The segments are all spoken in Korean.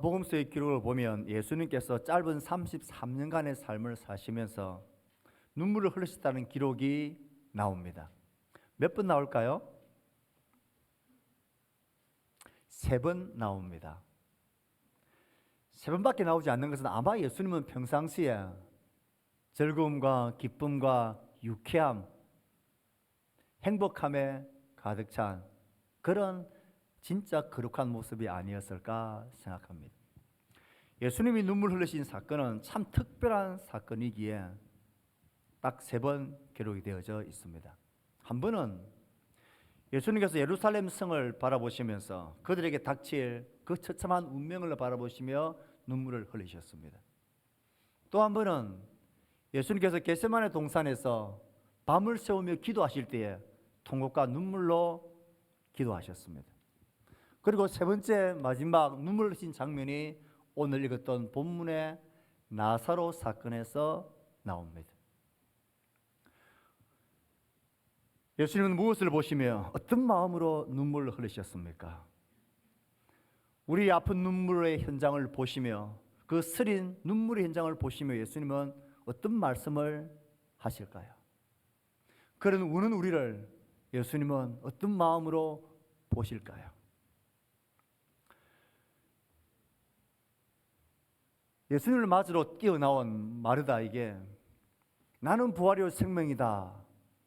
복음서의 기록을 보면 예수님께서 짧은 33년간의 삶을 사시면서 눈물을 흘리셨다는 기록이 나옵니다. 몇 번 나올까요? 3번 나옵니다. 3번밖에 나오지 않는 것은 아마 예수님은 평상시에 즐거움과 기쁨과 유쾌함, 행복함에 가득 찬 그런 진짜 거룩한 모습이 아니었을까 생각합니다. 예수님이 눈물 흘리신 사건은 참 특별한 사건이기에 딱 3번 기록이 되어져 있습니다. 한 번은 예수님께서 예루살렘 성을 바라보시면서 그들에게 닥칠 그 처참한 운명을 바라보시며 눈물을 흘리셨습니다. 또 한 번은 예수님께서 겟세마네 동산에서 밤을 새우며 기도하실 때에 통곡과 눈물로 기도하셨습니다. 그리고 3번째 마지막 눈물 흘리신 장면이 오늘 읽었던 본문의 나사로 사건에서 나옵니다. 예수님은 무엇을 보시며 어떤 마음으로 눈물을 흘리셨습니까? 우리 아픈 눈물의 현장을 보시며 그 스린 눈물의 현장을 보시며 예수님은 어떤 말씀을 하실까요? 그런 우는 우리를 예수님은 어떤 마음으로 보실까요? 예수님을 맞으러 뛰어나온 마르다에게 나는 부활이요 생명이다,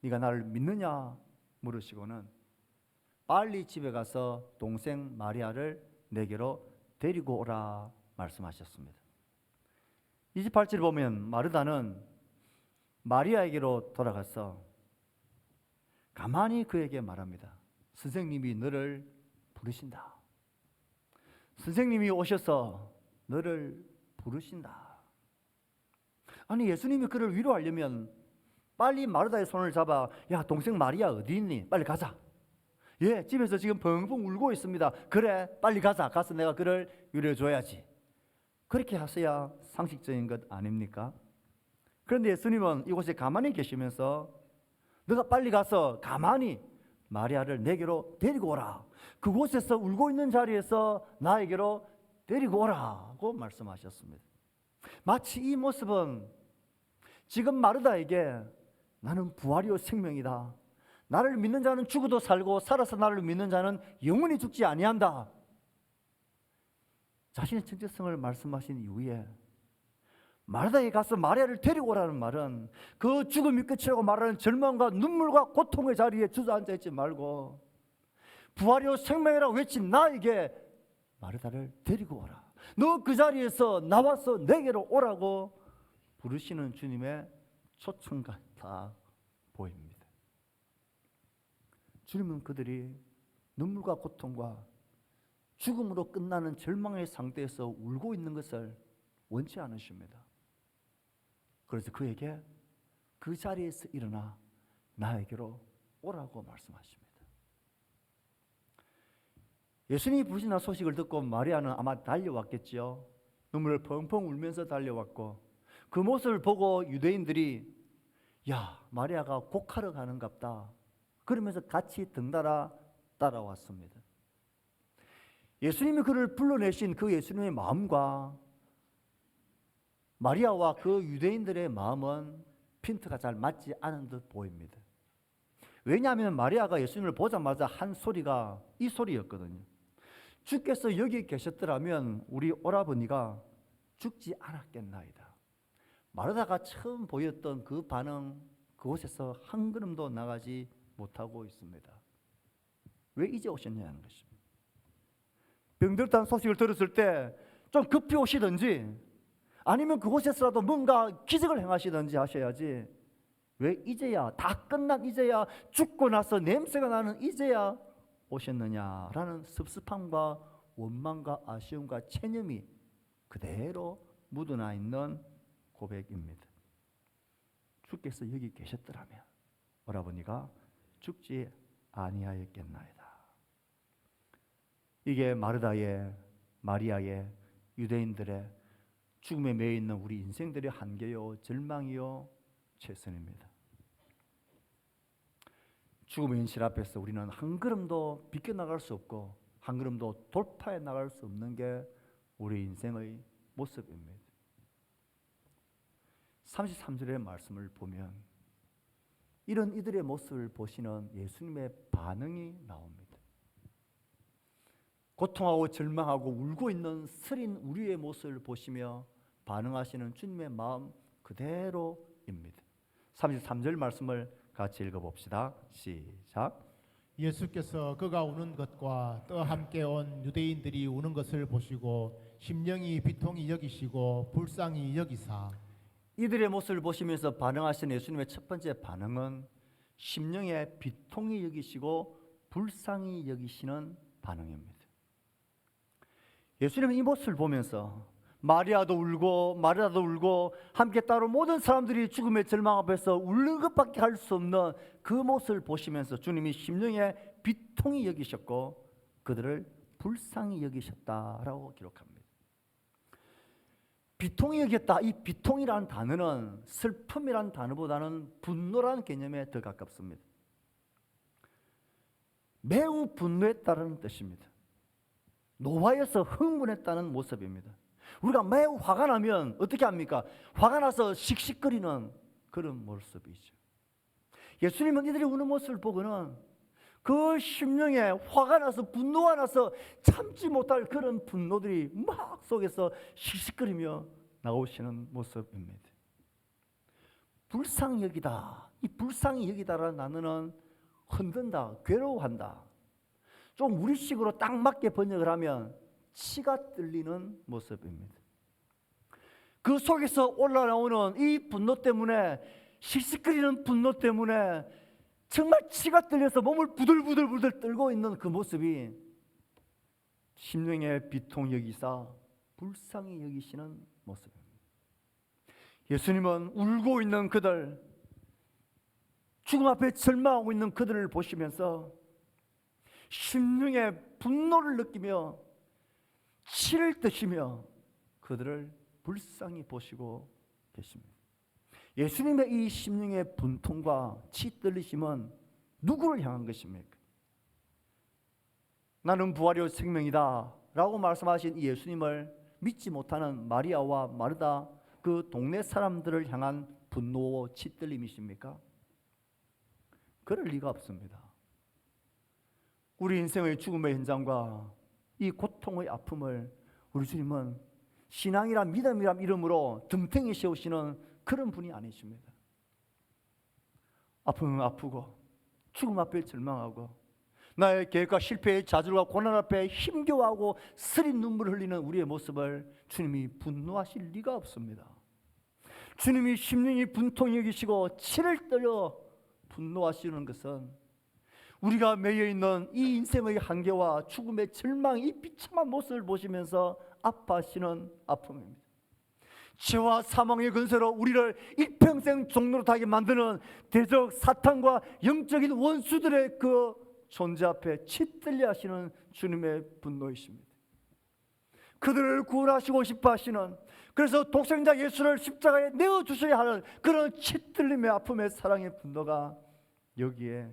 네가 나를 믿느냐 물으시고는 빨리 집에 가서 동생 마리아를 내게로 데리고 오라 말씀하셨습니다. 28절 보면 마르다는 마리아에게로 돌아가서 가만히 그에게 말합니다. 선생님이 너를 부르신다. 선생님이 오셔서 너를 부르신다. 아니, 예수님이 그를 위로하려면 빨리 마르다의 손을 잡아, 야, 동생 마리아 어디 있니? 빨리 가자. 예, 집에서 지금 펑펑 울고 있습니다. 그래, 빨리 가자. 가서 내가 그를 위로해줘야지. 그렇게 하셔야 상식적인 것 아닙니까? 그런데 예수님은 이곳에 가만히 계시면서 너가 빨리 가서 가만히 마리아를 내게로 데리고 오라. 그곳에서 울고 있는 자리에서 나에게로 데리고 오라고 말씀하셨습니다. 마치 이 모습은 지금 마르다에게 나는 부활이요 생명이다, 나를 믿는 자는 죽어도 살고 살아서 나를 믿는 자는 영원히 죽지 아니한다, 자신의 정체성을 말씀하신 이후에 마르다에 가서 마리아를 데리고 오라는 말은 그 죽음이 끝이라고 말하는 절망과 눈물과 고통의 자리에 주저앉아 있지 말고 부활이요 생명이라고 외친 나에게 마르다를 데리고 오라, 너 그 자리에서 나와서 내게로 오라고 부르시는 주님의 초청 같아 보입니다. 주님은 그들이 눈물과 고통과 죽음으로 끝나는 절망의 상태에서 울고 있는 것을 원치 않으십니다. 그래서 그에게 그 자리에서 일어나 나에게로 오라고 말씀하십니다. 예수님이 부르신다는 소식을 듣고 마리아는 아마 달려왔겠지요. 눈물을 펑펑 울면서 달려왔고 그 모습을 보고 유대인들이 야, 마리아가 곡하러 가는갑다 그러면서 같이 등달아 따라왔습니다. 예수님이 그를 불러내신 그 예수님의 마음과 마리아와 그 유대인들의 마음은 핀트가 잘 맞지 않은 듯 보입니다. 왜냐하면 마리아가 예수님을 보자마자 한 소리가 이 소리였거든요. 주께서 여기 계셨더라면 우리 오라버니가 죽지 않았겠나이다. 마르다가 처음 보였던 그 반응, 그곳에서 한 걸음도 나가지 못하고 있습니다. 왜 이제 오셨냐는 것입니다. 병들었다는 소식을 들었을 때 좀 급히 오시든지 아니면 그곳에서라도 뭔가 기적을 행하시든지 하셔야지 왜 이제야, 다 끝난 이제야, 죽고 나서 냄새가 나는 이제야 오셨느냐라는 섭섭함과 원망과 아쉬움과 체념이 그대로 묻어나 있는 고백입니다. 주께서 여기 계셨더라면 오라버니가 죽지 아니하였겠나이다. 이게 마르다의, 마리아의, 유대인들의 죽음에 매여 있는 우리 인생들의 한계요, 절망이요, 최선입니다. 죽음의 현실 앞에서 우리는 한 걸음도 비껴나갈 수 없고 한 걸음도 돌파해 나갈 수 없는 게 우리 인생의 모습입니다. 33절의 말씀을 보면 이런 이들의 모습을 보시는 예수님의 반응이 나옵니다. 고통하고 절망하고 울고 있는 스린 우리의 모습을 보시며 반응하시는 주님의 마음 그대로입니다. 33절 말씀을 같이 읽어봅시다. 시작. 예수께서 그가 우는 것과 또 함께 온 유대인들이 우는 것을 보시고 심령이 비통히 여기시고 불쌍히 여기사. 이들의 모습을 보시면서 반응하시는 예수님의 첫 번째 반응은 심령에 비통히 여기시고 불쌍히 여기시는 반응입니다. 예수님은 이 모습을 보면서 마리아도 울고 함께 따로 모든 사람들이 죽음의 절망 앞에서 울는 것밖에 할 수 없는 그 모습을 보시면서 주님이 심령에 비통히 여기셨고 그들을 불쌍히 여기셨다라고 기록합니다. 비통히 여겼다. 이 비통이라는 단어는 슬픔이라는 단어보다는 분노라는 개념에 더 가깝습니다. 매우 분노했다는 뜻입니다. 노하여서 흥분했다는 모습입니다. 우리가 매우 화가 나면 어떻게 합니까? 화가 나서 씩씩거리는 그런 모습이죠. 예수님은 이들이 우는 모습을 보고는 그 심령에 화가 나서 분노가 나서 참지 못할 그런 분노들이 막 속에서 씩씩거리며 나오시는 모습입니다. 불쌍히 여기다. 이 불쌍히 여기다라는 단어는 흔든다, 괴로워한다. 좀 우리식으로 딱 맞게 번역을 하면 치가 뚫리는 모습입니다. 그 속에서 올라오는 이 분노 때문에, 씩씩거리는 분노 때문에 정말 치가 뚫려서 몸을 부들부들 떨고 있는 그 모습이 심령의 비통 여기사 불쌍히 여기시는 모습입니다. 예수님은 울고 있는 그들, 죽음 앞에 절망하고 있는 그들을 보시면서 심령의 분노를 느끼며 치를 드시며 그들을 불쌍히 보시고 계십니다. 예수님의 이 심령의 분통과 치 떨리심은 누구를 향한 것입니까? 나는 부활이요 생명이다 라고 말씀하신 이 예수님을 믿지 못하는 마리아와 마르다 그 동네 사람들을 향한 분노와 치 떨림이십니까? 그럴 리가 없습니다. 우리 인생의 죽음의 현장과 이 고통의 아픔을 우리 주님은 신앙이란 믿음이란 이름으로 덤탱이 씌우시는 그런 분이 아니십니다. 아프면 아프고 죽음 앞에 절망하고 나의 계획과 실패의 좌절과 고난 앞에 힘겨워하고 쓰린 눈물을 흘리는 우리의 모습을 주님이 분노하실 리가 없습니다. 주님이 심령이 분통히 여기시고 치를 떨려 분노하시는 것은 우리가 매여 있는 이 인생의 한계와 죽음의 절망, 이 비참한 모습을 보시면서 아파하시는 아픔입니다. 죄와 사망의 근세로 우리를 일평생 종노릇하게 만드는 대적 사탄과 영적인 원수들의 그 존재 앞에 치들려 하시는 주님의 분노이십니다. 그들을 구원하시고 싶어 하시는, 그래서 독생자 예수를 십자가에 내어주셔야 하는 그런 치들림의 아픔의 사랑의 분노가 여기에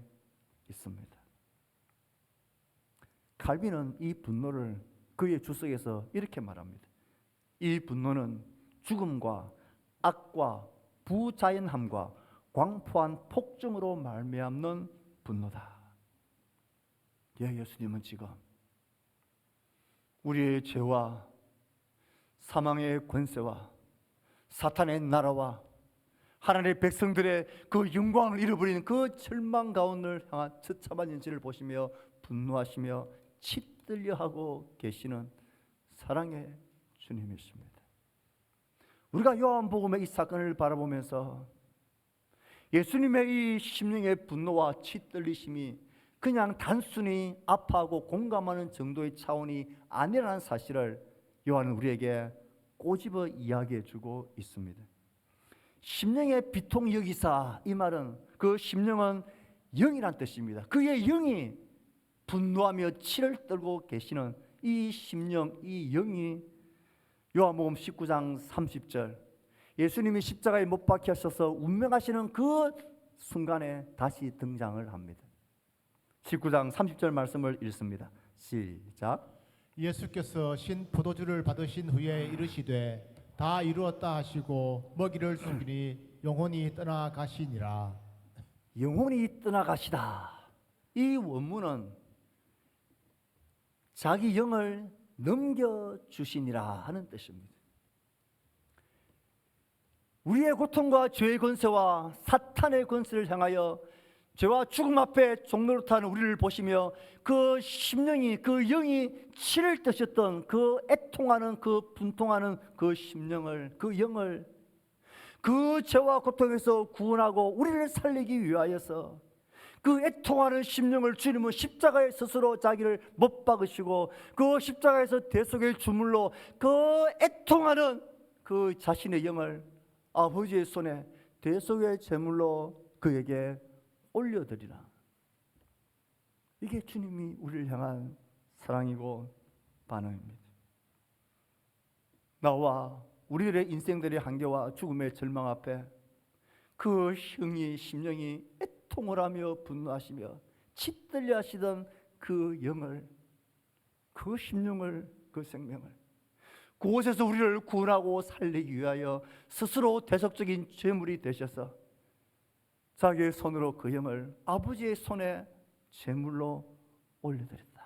있습니다. 칼빈은 이 분노를 그의 주석에서 이렇게 말합니다. 이 분노는 죽음과 악과 부자연함과 광포한 폭정으로 말미암는 분노다. 예수님은 지금 우리의 죄와 사망의 권세와 사탄의 나라와 하나님의 백성들의 그 영광을 잃어버리는 그 절망 가운을 향한 처참한 현실을 보시며 분노하시며 치들려하고 계시는 사랑의 주님이십니다. 우리가 요한복음의 이 사건을 바라보면서 예수님의 이 심령의 분노와 치들리심이 그냥 단순히 아파하고 공감하는 정도의 차원이 아니라는 사실을 요한은 우리에게 꼬집어 이야기해 주고 있습니다. 심령의 비통 여기사, 이 말은 그 심령은 영이란 뜻입니다. 그의 영이 분노하며 치를 떨고 계시는 이 심령, 이 영이 요한복음 19장 30절 예수님이 십자가에 못 박히셔서 운명하시는 그 순간에 다시 등장을 합니다. 19장 30절 말씀을 읽습니다. 시작. 예수께서 신 포도주를 받으신 후에 이르시되 다 이루었다 하시고 먹이를 숙이니 영혼이 떠나가시니라. 영혼이 떠나가시다. 이 원문은 자기 영을 넘겨주시니라 하는 뜻입니다. 우리의 고통과 죄의 권세와 사탄의 권세를 향하여 죄와 죽음 앞에 종노릇하는 우리를 보시며 그 심령이, 그 영이 치를 듯이었던 그 애통하는, 그 분통하는 그 심령을, 그 영을 그 죄와 고통에서 구원하고 우리를 살리기 위하여서 그 애통하는 심령을 주님은 십자가에 스스로 자기를 못 박으시고 그 십자가에서 대속의 주물로 그 애통하는 그 자신의 영을 아버지의 손에 대속의 제물로 그에게 올려드리라. 이게 주님이 우리를 향한 사랑이고 반응입니다. 나와 우리들의 인생들의 한계와 죽음의 절망 앞에 그 형이 심령이 애통을 하며 분노하시며 짓들려 하시던 그 영을, 그 심령을, 그 생명을 그곳에서 우리를 구원하고 살리기 위하여 스스로 대속적인 제물이 되셔서 자기의 손으로 그 영을 아버지의 손에 제물로 올려드렸다.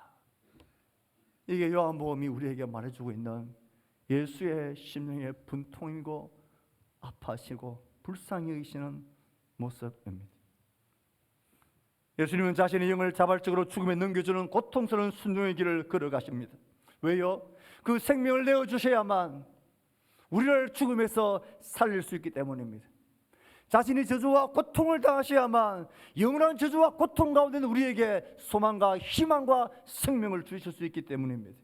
이게 요한복음이 우리에게 말해주고 있는 예수의 심령의 분통이고 아파하시고 불쌍히 여기시는 모습입니다. 예수님은 자신의 영을 자발적으로 죽음에 넘겨주는 고통스러운 순종의 길을 걸어가십니다. 왜요? 그 생명을 내어주셔야만 우리를 죽음에서 살릴 수 있기 때문입니다. 자신이 저주와 고통을 당하셔야만 영원한 저주와 고통 가운데 우리에게 소망과 희망과 생명을 주실 수 있기 때문입니다.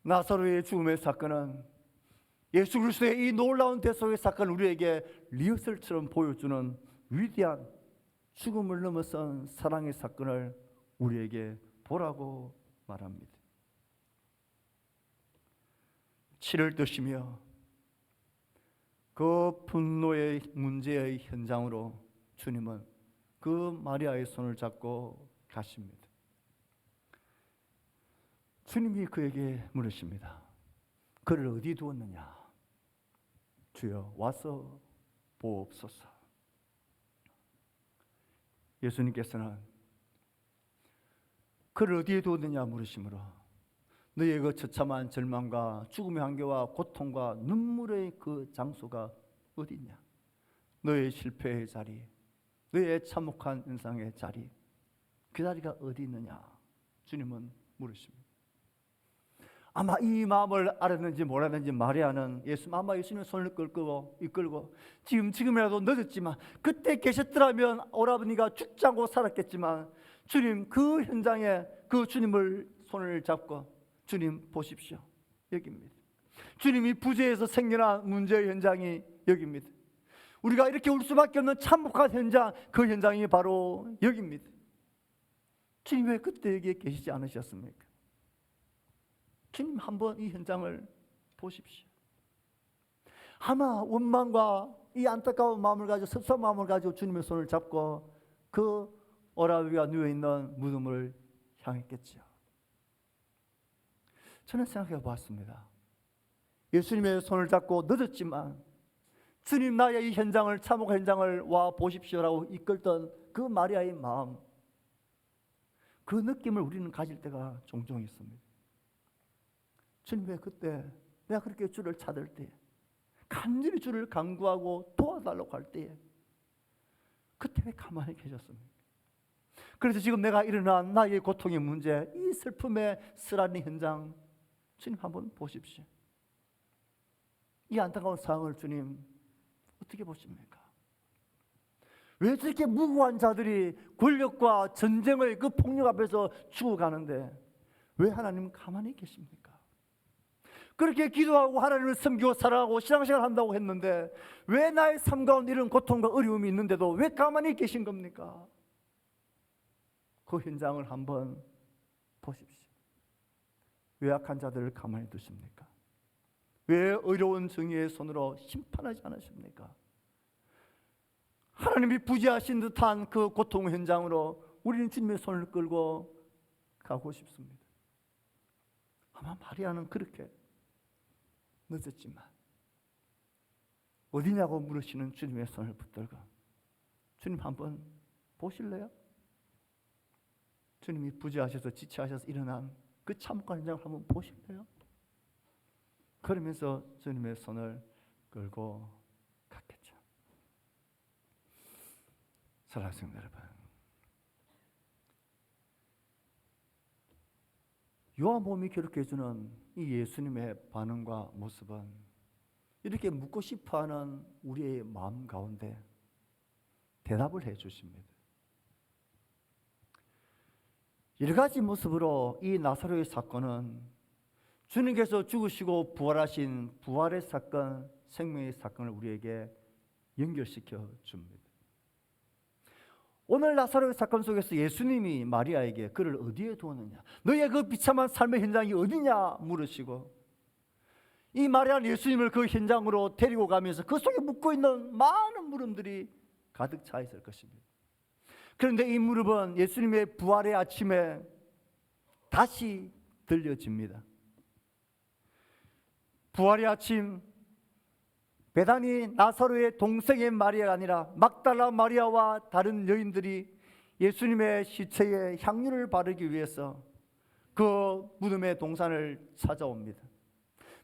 나사로의 죽음의 사건은 예수 그리스도의 이 놀라운 대속의 사건을 우리에게 리허설처럼 보여주는 위대한 죽음을 넘어선 사랑의 사건을 우리에게 보라고 말합니다. 치를 드시며 그 분노의 문제의 현장으로 주님은 그 마리아의 손을 잡고 가십니다. 주님이 그에게 물으십니다. 그를 어디 두었느냐? 주여 와서 보옵소서. 예수님께서는 그를 어디에 두었느냐 물으시므로 너희의 그 처참한 절망과 죽음의 한계와 고통과 눈물의 그 장소가 어디냐? 너의 실패의 자리, 너의 참혹한 인상의 자리, 그 자리가 어디 있느냐? 주님은 물으십니다. 아마 이 마음을 알았는지 몰랐는지 마리아는 아마 예수님의 손을 이끌고 지금이라도 늦었지만 그때 계셨더라면 오라버니가 죽지 않고 살았겠지만 주님 그 현장에 그 주님을 손을 잡고 주님 보십시오. 여기입니다. 주님이 부재에서 생겨난 문제의 현장이 여기입니다. 우리가 이렇게 울 수밖에 없는 참혹한 현장, 그 현장이 바로 여기입니다. 주님 왜 그때 여기에 계시지 않으셨습니까? 주님 한번 이 현장을 보십시오. 아마 원망과 이 안타까운 마음을 가지고 섭섭한 마음을 가지고 주님의 손을 잡고 그 오라비가 누워있는 무덤을 향했겠죠. 저는 생각해 보았습니다. 예수님의 손을 잡고 늦었지만 주님 나의 이 현장을 참혹한 현장을 와 보십시오라고 이끌던 그 마리아의 마음, 그 느낌을 우리는 가질 때가 종종 있습니다. 주님 왜 그때 내가 그렇게 주를 찾을 때 간절히 주를 간구하고 도와달라고 할 때에 그때 왜 가만히 계셨습니까? 그래서 지금 내가 일어난 나의 고통의 문제, 이 슬픔의 쓰라린 현장 주님 한번 보십시오. 이 안타까운 상황을 주님 어떻게 보십니까? 왜 저렇게 무고한 자들이 권력과 전쟁의 그 폭력 앞에서 죽어가는데 왜 하나님은 가만히 계십니까? 그렇게 기도하고 하나님을 섬기고 살아가고 신앙생활 한다고 했는데 왜 나의 삶 가운데 이런 고통과 어려움이 있는데도 왜 가만히 계신 겁니까? 그 현장을 한번 보십시오. 왜 악한 자들을 가만히 두십니까? 왜 어려운 정의의 손으로 심판하지 않으십니까? 하나님이 부재하신 듯한 그 고통 현장으로 우리는 주님의 손을 끌고 가고 싶습니다. 아마 마리아는 그렇게 늦었지만 어디냐고 물으시는 주님의 손을 붙들고 주님 한번 보실래요? 주님이 부재하셔서 지체하셔서 일어난 그 참혹한 현장을 한번 보실래요? 그러면서 주님의 손을 끌고 갔겠죠. 사랑하는 성도 여러분, 요한복음이 기록해주는 이 예수님의 반응과 모습은 이렇게 묻고 싶어하는 우리의 마음 가운데 대답을 해주십니다. 여러 가지 모습으로 이 나사로의 사건은 주님께서 죽으시고 부활하신 부활의 사건, 생명의 사건을 우리에게 연결시켜 줍니다. 오늘 나사로의 사건 속에서 예수님이 마리아에게 그를 어디에 두었느냐, 너의 그 비참한 삶의 현장이 어디냐 물으시고, 이 마리아는 예수님을 그 현장으로 데리고 가면서 그 속에 묻고 있는 많은 물음들이 가득 차 있을 것입니다. 그런데 이 물음은 예수님의 부활의 아침에 다시 들려집니다. 부활의 아침, 베다니 나사로의 동생의 마리아가 아니라 막달라 마리아와 다른 여인들이 예수님의 시체에 향유를 바르기 위해서 그 무덤의 동산을 찾아옵니다.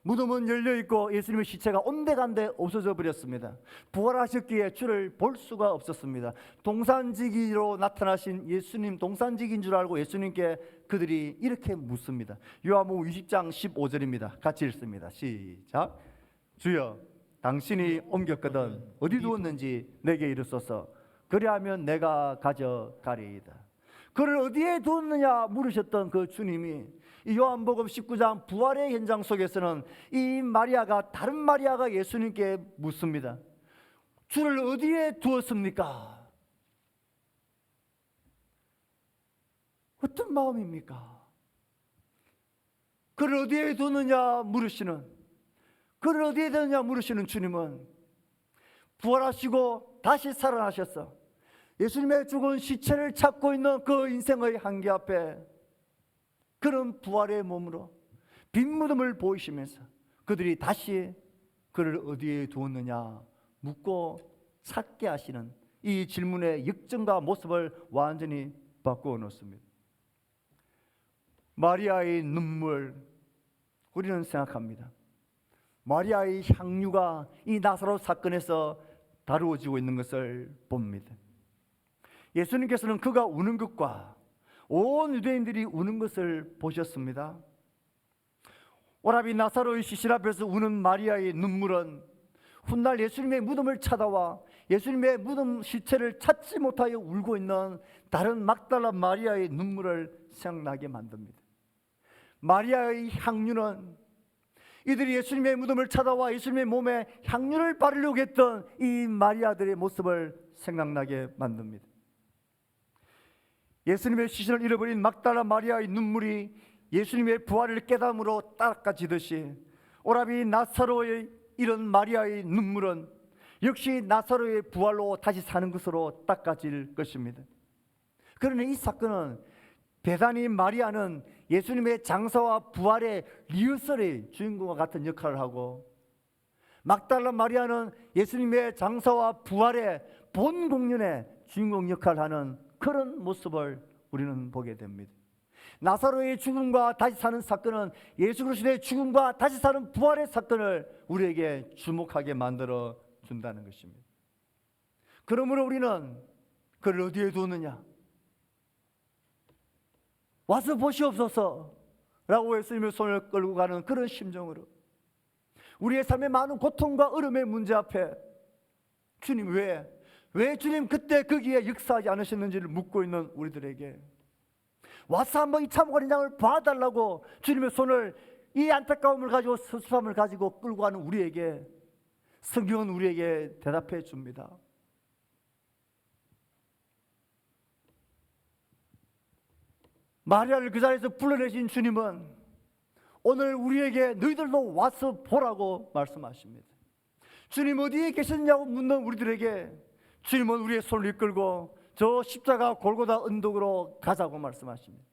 무덤은 열려있고 예수님의 시체가 온데간데 없어져 버렸습니다. 부활하셨기에 주를 볼 수가 없었습니다. 동산지기로 나타나신 예수님, 동산지기인 줄 알고 예수님께 그들이 이렇게 묻습니다. 요한복음 20장 15절입니다. 같이 읽습니다. 시작. 주여, 당신이 옮겼거든 어디 두었는지 내게 이르소서. 그리하면 내가 가져가리이다. 그를 어디에 두었느냐 물으셨던 그 주님이 이 요한복음 19장 부활의 현장 속에서는 이 마리아가, 다른 마리아가 예수님께 묻습니다. 주를 어디에 두었습니까? 어떤 마음입니까? 그를 어디에 두느냐 물으시는, 그를 어디에 두느냐 물으시는 주님은 부활하시고 다시 살아나셨어. 예수님의 죽은 시체를 찾고 있는 그 인생의 한계 앞에 그런 부활의 몸으로 빈 무덤을 보이시면서 그들이 다시 그를 어디에 두었느냐 묻고 찾게 하시는 이 질문의 역정과 모습을 완전히 바꾸어 놓습니다. 마리아의 눈물, 우리는 생각합니다. 마리아의 향유가 이 나사로 사건에서 다루어지고 있는 것을 봅니다. 예수님께서는 그가 우는 것과 온 유대인들이 우는 것을 보셨습니다. 오라비 나사로의 시신 앞에서 우는 마리아의 눈물은 훗날 예수님의 무덤을 찾아와 예수님의 무덤 시체를 찾지 못하여 울고 있는 다른 막달라 마리아의 눈물을 생각나게 만듭니다. 마리아의 향유는 이들이 예수님의 무덤을 찾아와 예수님의 몸에 향유를 바르려고 했던 이 마리아들의 모습을 생각나게 만듭니다. 예수님의 시신을 잃어버린 막달라 마리아의 눈물이 예수님의 부활을 깨달음으로 닦아지듯이 오라비 나사로의 이런 마리아의 눈물은 역시 나사로의 부활로 다시 사는 것으로 닦아질 것입니다. 그러나 이 사건은 베다니 마리아는 예수님의 장사와 부활의 리허설의 주인공과 같은 역할을 하고, 막달라 마리아는 예수님의 장사와 부활의 본 공연의 주인공 역할을 하는 그런 모습을 우리는 보게 됩니다. 나사로의 죽음과 다시 사는 사건은 예수 그리스도의 죽음과 다시 사는 부활의 사건을 우리에게 주목하게 만들어 준다는 것입니다. 그러므로 우리는 그를 어디에 두느냐, 와서 보시옵소서 라고 예수님의 손을 끌고 가는 그런 심정으로 우리의 삶의 많은 고통과 어려움의 문제 앞에 주님 왜 주님 그때 거기에 역사하지 않으셨는지를 묻고 있는 우리들에게 와서 한번 이 참혹한 현장을 봐달라고 주님의 손을, 이 안타까움을 가지고 섭섭함을 가지고 끌고 가는 우리에게 성경은 우리에게 대답해 줍니다. 마리아를 그 자리에서 불러내신 주님은 오늘 우리에게 너희들도 와서 보라고 말씀하십니다. 주님 어디에 계셨냐고 묻는 우리들에게 주님은 우리의 손을 이끌고 저 십자가 골고다 언덕으로 가자고 말씀하십니다.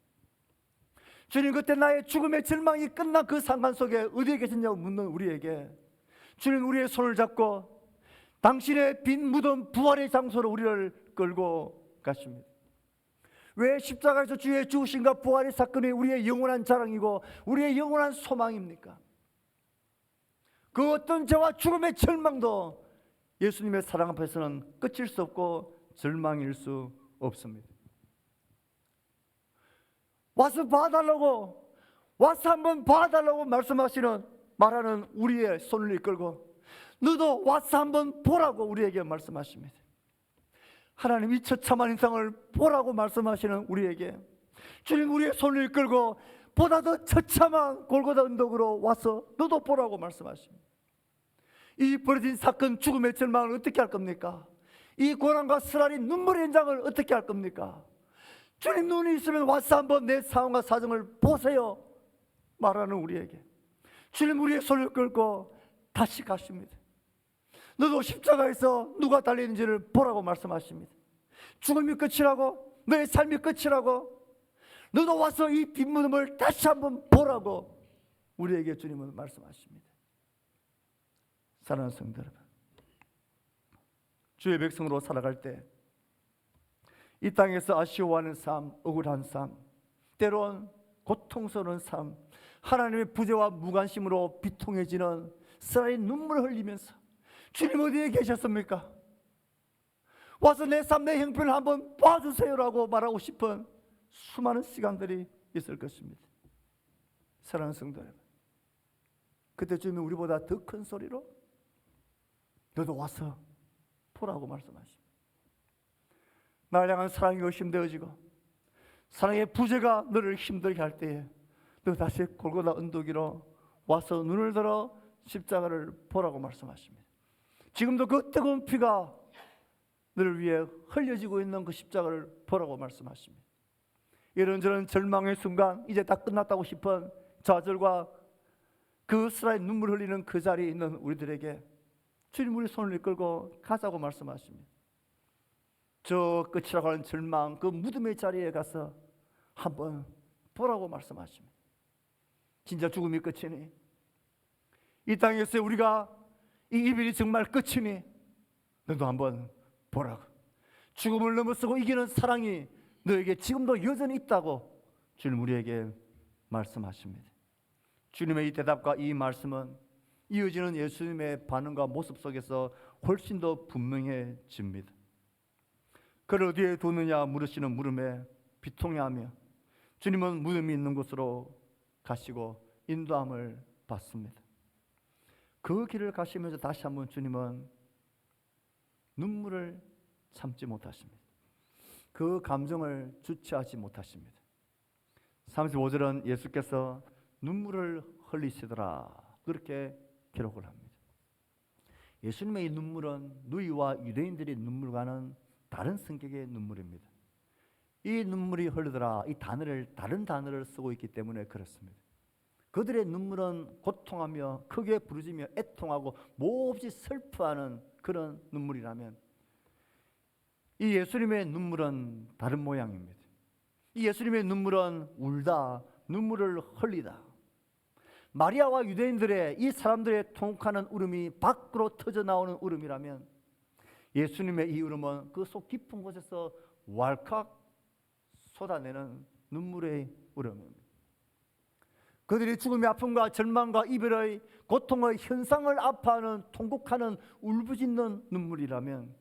주님, 그때 나의 죽음의 절망이 끝난 그 상관 속에 어디에 계셨냐고 묻는 우리에게 주님, 우리의 손을 잡고 당신의 빈 무덤 부활의 장소로 우리를 끌고 가십니다. 왜 십자가에서 주의 죽으심과 부활의 사건이 우리의 영원한 자랑이고 우리의 영원한 소망입니까? 그 어떤 죄와 죽음의 절망도 예수님의 사랑 앞에서는 끝일 수 없고 절망일 수 없습니다. 와서 봐달라고, 와서 한번 봐달라고 말하는 우리의 손을 이끌고 너도 와서 한번 보라고 우리에게 말씀하십니다. 하나님, 이 처참한 인상을 보라고 말씀하시는 우리에게 주님, 우리의 손을 이끌고 보다 더 처참한 골고다 언덕으로 와서 너도 보라고 말씀하십니다. 이 벌어진 사건, 죽음의 절망을 어떻게 할 겁니까? 이 고난과 쓰라린 눈물의 현장을 어떻게 할 겁니까? 주님, 눈이 있으면 와서 한번 내 상황과 사정을 보세요 말하는 우리에게 주님, 우리의 손을 끌고 다시 가십니다. 너도 십자가에서 누가 달리는지를 보라고 말씀하십니다. 죽음이 끝이라고, 너의 삶이 끝이라고, 너도 와서 이 빈무덤을 다시 한번 보라고 우리에게 주님은 말씀하십니다. 사랑하는 성도 여러분, 주의 백성으로 살아갈 때 이 땅에서 아쉬워하는 삶, 억울한 삶, 때론 고통스러운 삶, 하나님의 부재와 무관심으로 비통해지는 쓰라린 눈물을 흘리면서 주님, 어디에 계셨습니까? 와서 내 삶, 내 형편을 한번 봐주세요라고 말하고 싶은 수많은 시간들이 있을 것입니다. 사랑하는 성도 여러분, 그때 주님이 우리보다 더 큰 소리로 너도 와서 보라고 말씀하십니다. 나를 향한 사랑이 의심되어지고 사랑의 부재가 너를 힘들게 할 때에 너 다시 골고다 언덕 위로 와서 눈을 들어 십자가를 보라고 말씀하십니다. 지금도 그 뜨거운 피가 너를 위해 흘려지고 있는 그 십자가를 보라고 말씀하십니다. 이런저런 절망의 순간, 이제 다 끝났다고 싶은 좌절과 그 쓰라린 눈물 흘리는 그 자리에 있는 우리들에게 주님, 우리 손을 이끌고 가자고 말씀하십니다. 저 끝이라고 하는 절망, 그 무덤의 자리에 가서 한번 보라고 말씀하십니다. 진짜 죽음이 끝이니, 이 땅에서 우리가 이 이별이 정말 끝이니 너도 한번 보라고. 죽음을 넘어서고 이기는 사랑이 너에게 지금도 여전히 있다고 주님 우리에게 말씀하십니다. 주님의 이 대답과 이 말씀은 이어지는 예수님의 반응과 모습 속에서 훨씬 더 분명해집니다. 그를 어디에 두느냐 물으시는 물음에 비통해하며 주님은 무덤이 있는 곳으로 가시고 인도함을 받습니다. 그 길을 가시면서 다시 한번 주님은 눈물을 참지 못하십니다. 그 감정을 주체하지 못하십니다. 35절은 예수께서 눈물을 흘리시더라 그렇게 기록을 합니다. 예수님의 이 눈물은 누이와 유대인들의 눈물과는 다른 성격의 눈물입니다. 이 눈물이 흐르더라, 이 단어를 다른 단어를 쓰고 있기 때문에 그렇습니다. 그들의 눈물은 고통하며 크게 부르짖며 애통하고 몹시 슬퍼하는 그런 눈물이라면 이 예수님의 눈물은 다른 모양입니다. 이 예수님의 눈물은 울다, 눈물을 흘리다. 마리아와 유대인들의 이 사람들의 통곡하는 울음이 밖으로 터져 나오는 울음이라면 예수님의 이 울음은 그 속 깊은 곳에서 왈칵 쏟아내는 눈물의 울음입니다. 그들이 죽음의 아픔과 절망과 이별의 고통의 현상을 아파하는 통곡하는 울부짖는 눈물이라면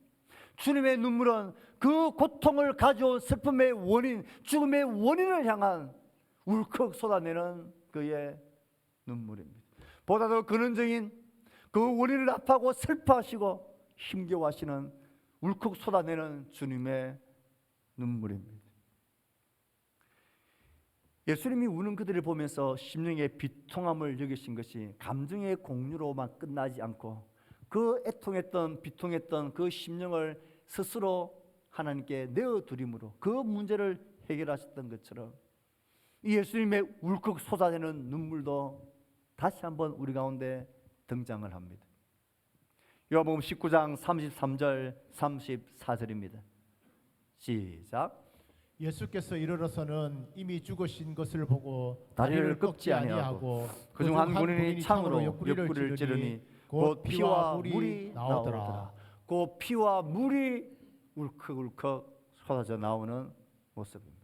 주님의 눈물은 그 고통을 가져온 슬픔의 원인, 죽음의 원인을 향한 울컥 쏟아내는 그의 눈물입니다. 보다 더 근원적인 그 원인을 아파하고 슬퍼하시고 힘겨워하시는 울컥 쏟아내는 주님의 눈물입니다. 예수님이 우는 그들을 보면서 심령의 비통함을 여기신 것이 감정의 공유로만 끝나지 않고 그 애통했던 비통했던 그 심령을 스스로 하나님께 내어드림으로 그 문제를 해결하셨던 것처럼 이 예수님의 울컥 쏟아내는 눈물도 다시 한번 우리 가운데 등장을 합니다. 요한복음 19장 33절 34절입니다. 시작. 예수께서 이르러서는 이미 죽으신 것을 보고 다리를 꺾지 아니하고 그중 한 군인이 창으로 옆구리를 찌르니 곧 피와 물이 나오더라. 그 피와 물이 울컥울컥 쏟아져 나오는 모습입니다.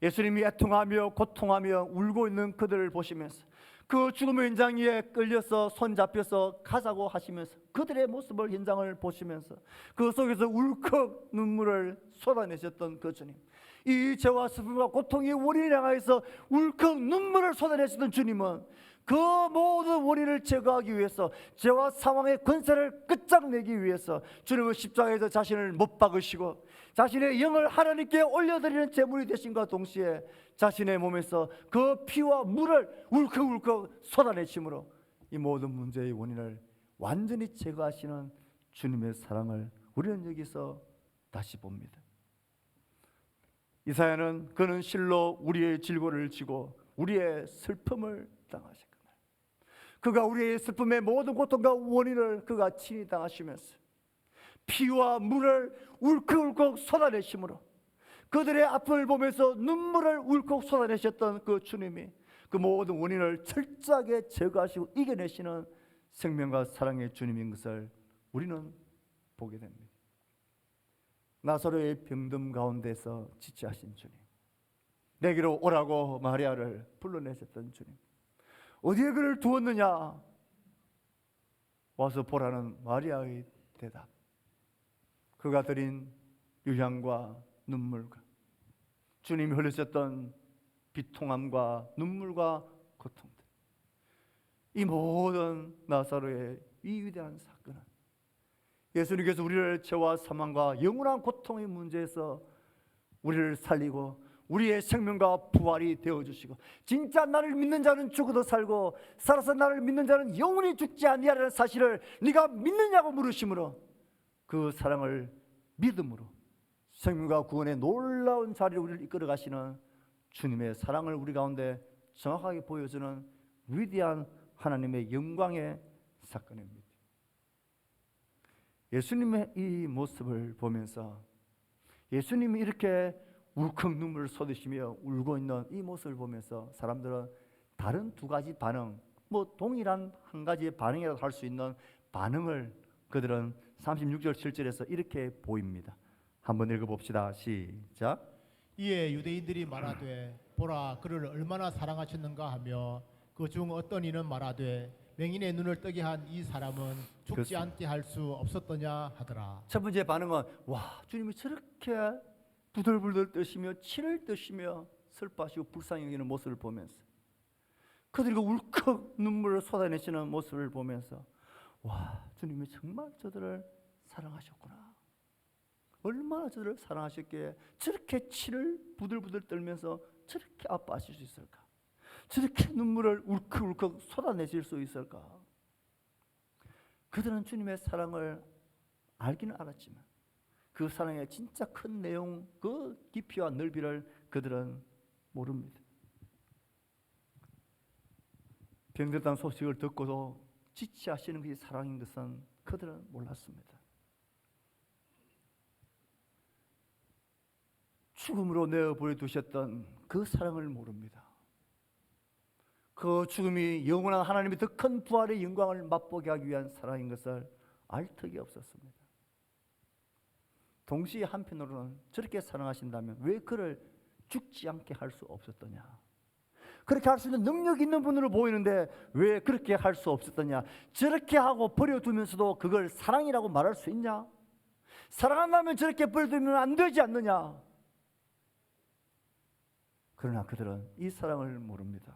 예수님이 애통하며 고통하며 울고 있는 그들을 보시면서 그 죽음의 현장 위에 끌려서 손잡혀서 가자고 하시면서 그들의 모습을 현장을 보시면서 그 속에서 울컥 눈물을 쏟아내셨던 그 주님, 이 죄와 슬픔과 고통의 원인을 향하여서 울컥 눈물을 쏟아내셨던 주님은 그 모든 원인을 제거하기 위해서, 죄와 사망의 권세를 끝장내기 위해서 주님은 십자가에서 자신을 못 박으시고 자신의 영을 하나님께 올려드리는 제물이 되신과 동시에 자신의 몸에서 그 피와 물을 울컥울컥 쏟아내심으로 이 모든 문제의 원인을 완전히 제거하시는 주님의 사랑을 우리는 여기서 다시 봅니다. 이사야는 그는 실로 우리의 질고를 지고 우리의 슬픔을 당하셨구나. 그가 우리의 슬픔의 모든 고통과 원인을 그가 친히 당하시면서 피와 물을 울컥울컥 쏟아내심으로 그들의 아픔을 보면서 눈물을 울컥 쏟아내셨던 그 주님이 그 모든 원인을 철저하게 제거하시고 이겨내시는 생명과 사랑의 주님인 것을 우리는 보게 됩니다. 나사로의 병든 가운데서 지체하신 주님, 내게로 오라고 마리아를 불러내셨던 주님, 어디에 그를 두었느냐? 와서 보라는 마리아의 대답. 그가 드린 유향과 눈물과 주님이 흘리셨던 비통함과 눈물과 고통들, 이 모든 나사로의 이 위대한 사건은 예수님께서 우리를 죄와 사망과 영원한 고통의 문제에서 우리를 살리고 우리의 생명과 부활이 되어주시고 진짜 나를 믿는 자는 죽어도 살고 살아서 나를 믿는 자는 영원히 죽지 아니하라는 사실을 네가 믿느냐고 물으심으로 그 사랑을 믿음으로 생명과 구원의 놀라운 자리를 우리를 이끌어 가시는 주님의 사랑을 우리 가운데 정확하게 보여주는 위대한 하나님의 영광의 사건입니다. 예수님의 이 모습을 보면서 예수님이 이렇게 울컥 눈물을 쏟으시며 울고 있는 이 모습을 보면서 사람들은 다른 두 가지 반응, 동일한 한 가지의 반응이라도 할 수 있는 반응을 그들은 36절 7절에서 이렇게 보입니다. 한번 읽어봅시다. 시작. 이에 유대인들이 말하되 보라 그를 얼마나 사랑하셨는가 하며 그 중 어떤 이는 말하되 맹인의 눈을 뜨게 한 이 사람은 죽지 않게 할 수 없었더냐 하더라. 첫 번째 반응은 와, 주님이 저렇게 부들부들 떠시며 치를 뜨시며 슬퍼하시고 불쌍히 여기는 모습을 보면서 그들이 울컥 눈물을 쏟아내시는 모습을 보면서 와, 주님이 정말 저들을 사랑하셨구나. 얼마나 저들을 사랑하셨기에 저렇게 치를 부들부들 떨면서 저렇게 아파하실 수 있을까? 저렇게 눈물을 울컥울컥 쏟아내실 수 있을까? 그들은 주님의 사랑을 알기는 알았지만 그 사랑의 진짜 큰 내용, 그 깊이와 넓이를 그들은 모릅니다. 병들다는 소식을 듣고도 지체하시는 것이 사랑인 것은 그들은 몰랐습니다. 죽음으로 내어버려 두셨던 그 사랑을 모릅니다. 그 죽음이 영원한 하나님의 더 큰 부활의 영광을 맛보게 하기 위한 사랑인 것을 알 턱이 없었습니다. 동시에 한편으로는 저렇게 사랑하신다면 왜 그를 죽지 않게 할 수 없었더냐? 그렇게 할 수 있는 능력 있는 분으로 보이는데 왜 그렇게 할 수 없었더냐? 저렇게 하고 버려두면서도 그걸 사랑이라고 말할 수 있냐? 사랑한다면 저렇게 버려두면 안 되지 않느냐? 그러나 그들은 이 사랑을 모릅니다.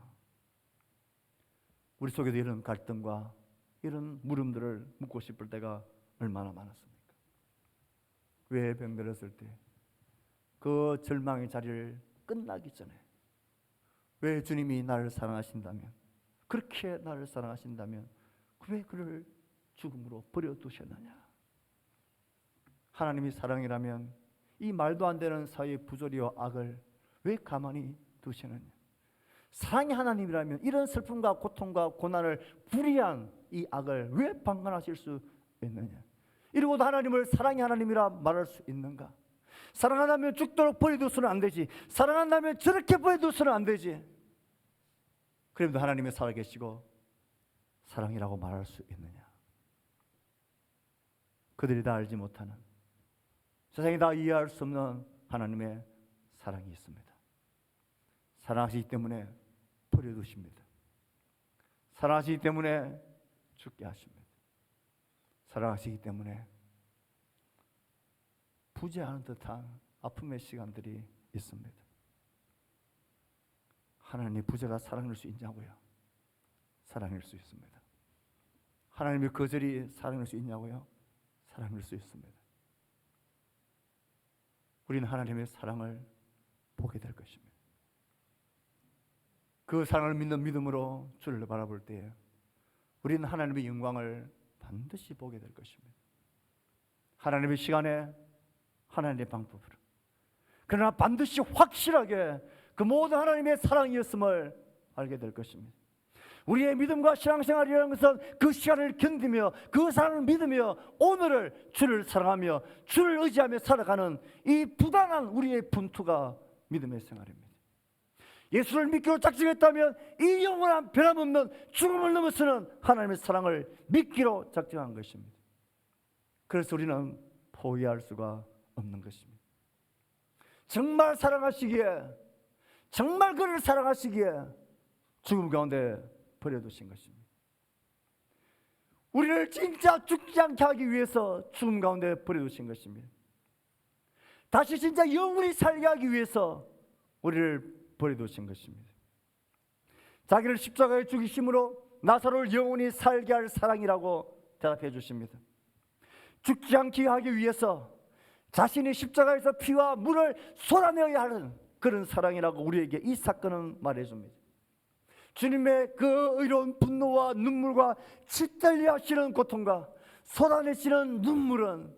우리 속에도 이런 갈등과 이런 물음들을 묻고 싶을 때가 얼마나 많았습니까? 왜 병들었을 때 그 절망의 자리를 끝나기 전에 왜 주님이 나를 사랑하신다면, 그렇게 나를 사랑하신다면 왜 그를 죽음으로 버려두셨느냐? 하나님이 사랑이라면 이 말도 안 되는 사회의 부조리와 악을 왜 가만히 두시느냐? 사랑의 하나님이라면 이런 슬픔과 고통과 고난을 불의한 이 악을 왜 방관하실 수 있느냐? 이러고도 하나님을 사랑의 하나님이라 말할 수 있는가? 사랑한다면 죽도록 버려두서는 안 되지. 사랑한다면 저렇게 버려두서는 안 되지. 그래도 하나님이 살아계시고 사랑이라고 말할 수 있느냐? 그들이 다 알지 못하는, 세상이 다 이해할 수 없는 하나님의 사랑이 있습니다. 사랑하시기 때문에 버려두십니다. 사랑하시기 때문에 죽게 하십니다. 사랑하시기 때문에 부재하는 듯한 아픔의 시간들이 있습니다. 하나님이 부재가 사랑일 수 있냐고요? 사랑일 수 있습니다. 하나님의 거절이 사랑일 수 있냐고요? 사랑일 수 있습니다. 우리는 하나님의 사랑을 보게 될 것입니다. 그 사랑을 믿는 믿음으로 주를 바라볼 때에 우리는 하나님의 영광을 반드시 보게 될 것입니다. 하나님의 시간에, 하나님의 방법으로. 그러나 반드시 확실하게 그 모든 하나님의 사랑이었음을 알게 될 것입니다. 우리의 믿음과 신앙생활이라는 것은 그 시간을 견디며 그 사랑을 믿으며 오늘을 주를 사랑하며 주를 의지하며 살아가는 이 부단한 우리의 분투가 믿음의 생활입니다. 예수를 믿기로 작정했다면 이 영원한 변함없는 죽음을 넘어서는 하나님의 사랑을 믿기로 작정한 것입니다. 그래서 우리는 포기할 수가 없는 것입니다. 정말 사랑하시기에, 정말 그를 사랑하시기에 죽음 가운데 버려두신 것입니다. 우리를 진짜 죽지 않게 하기 위해서 죽음 가운데 버려두신 것입니다. 다시 진짜 영원히 살게 하기 위해서 우리를 버려두신 것입니다. 자기를 십자가에 죽이심으로 나사로를 영원히 살게 할 사랑이라고 대답해 주십니다. 죽지 않게 하기 위해서 자신이 십자가에서 피와 물을 쏟아내어야 하는 그런 사랑이라고 우리에게 이 사건은 말해줍니다. 주님의 그 의로운 분노와 눈물과 짓달려 하시는 고통과 쏟아내시는 눈물은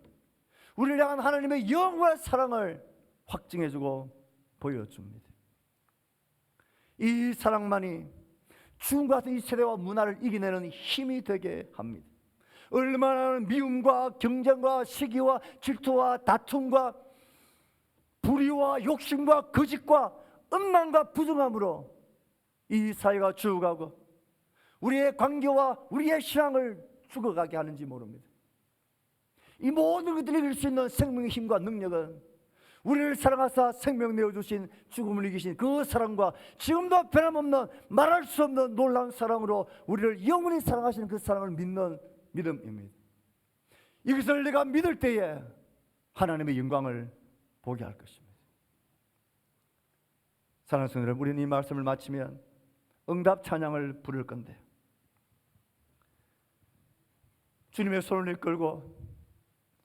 우리를 향한 하나님의 영원한 사랑을 확증해주고 보여줍니다. 이 사랑만이 죽음과 같은 이 세대와 문화를 이겨내는 힘이 되게 합니다. 얼마나 많은 미움과 경쟁과 시기와 질투와 다툼과 불의와 욕심과 거짓과 음란과 부정함으로 이 사회가 죽어가고 우리의 관계와 우리의 신앙을 죽어가게 하는지 모릅니다. 이 모든 것들을 이길 수 있는 생명의 힘과 능력은 우리를 사랑하사 생명 내어주신 죽음을 이기신 그 사랑과 지금도 변함없는 말할 수 없는 놀라운 사랑으로 우리를 영원히 사랑하시는 그 사랑을 믿는 믿음입니다. 이것을 내가 믿을 때에 하나님의 영광을 보게 할 것입니다. 사랑하는 성도 여러분, 우리는 이 말씀을 마치면 응답 찬양을 부를 건데 주님의 손을 이끌고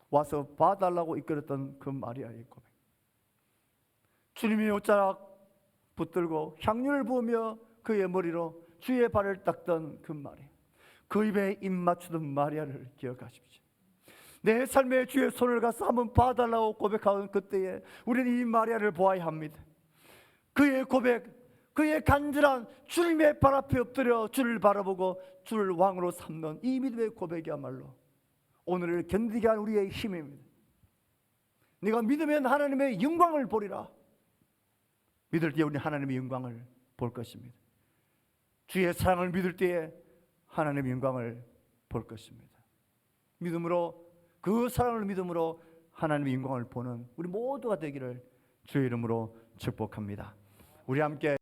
와서 봐달라고 이끌었던 그 마리아의 고백, 주님이 옷자락 붙들고 향유를 부으며 그의 머리로 주의 발을 닦던 그 마리아, 그 입에 입 맞추던 마리아를 기억하십시오. 내 삶의 주의 손을 가서 한번 봐달라고 고백하는 그때에 우리는 이 마리아를 보아야 합니다. 그의 고백, 그의 간절한 주님의 발 앞에 엎드려 주를 바라보고 주를 왕으로 삼는 이 믿음의 고백이야말로 오늘을 견디게 한 우리의 힘입니다. 네가 믿으면 하나님의 영광을 보리라. 믿을 때에 우리는 하나님의 영광을 볼 것입니다. 주의 사랑을 믿을 때에 하나님의 영광을 볼 것입니다. 믿음으로, 그 사랑을 믿음으로 하나님의 영광을 보는 우리 모두가 되기를 주의 이름으로 축복합니다. 우리 함께